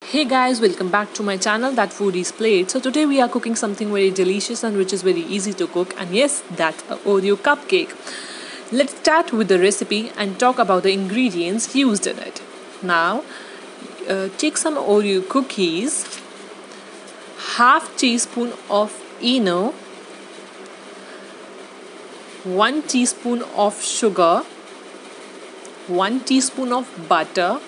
Hey guys, welcome back to my channel That Foodie's Plate. So today we are cooking something very delicious and which is very easy to cook, and yes, that's a Oreo cupcake. Let's start with the recipe and talk about the ingredients used in it. Now, take some Oreo cookies, half teaspoon of Eno, 1 teaspoon of sugar, 1 teaspoon of butter,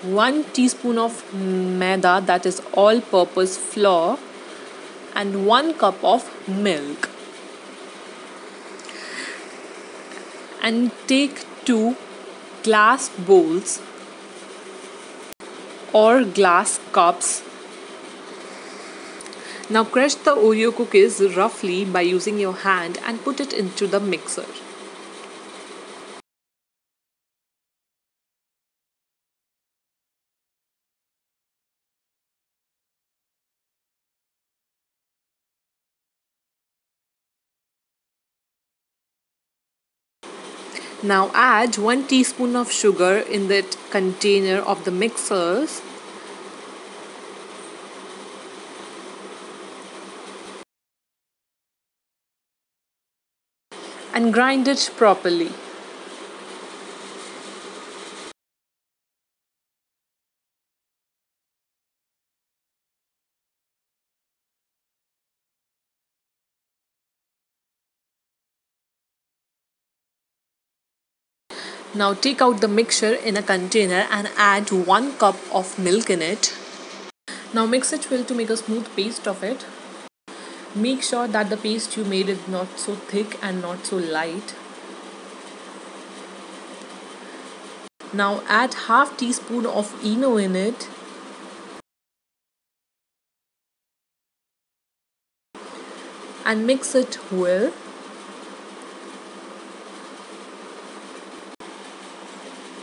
1 teaspoon of maida, that is all purpose flour, and 1 cup of milk. And take 2 glass bowls or glass cups. Now crush the Oreo cookies roughly by using your hand and put it into the mixer. Now add 1 teaspoon of sugar in that container of the mixers. And grind it properly. Now take out the mixture in a container and add 1 cup of milk in it. Now mix it well to make a smooth paste of it. Make sure that the paste you made is not so thick and not so light. Now add half teaspoon of Eno in it. And mix it well.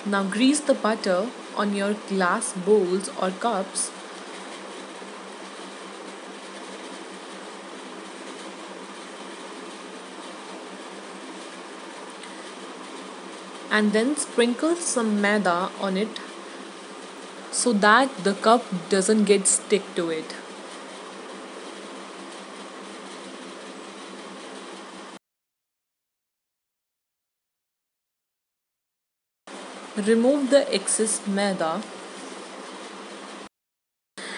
Now grease the butter on your glass bowls or cups. And then sprinkle some maida on it so that the cup doesn't get stick to it. Remove the excess maida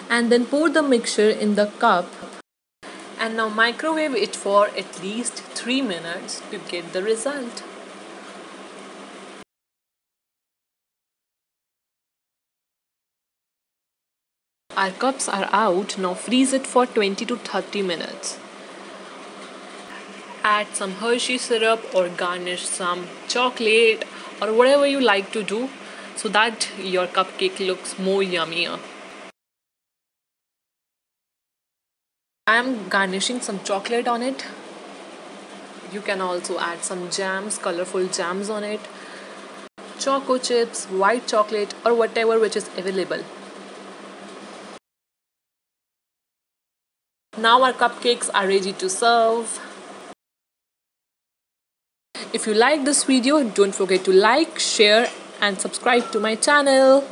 and then pour the mixture in the cup, and now microwave it for at least 3 minutes to get the result. Our cups are out. Now freeze it for 20 to 30 minutes. Add some Hershey syrup or garnish some chocolate or whatever you like to do so that your cupcake looks more yummier. I am garnishing some chocolate on it. You can also add some jams, colorful jams on it, choco chips, white chocolate, or whatever which is available. Now our cupcakes are ready to serve. If you like this video, don't forget to like, share and subscribe to my channel.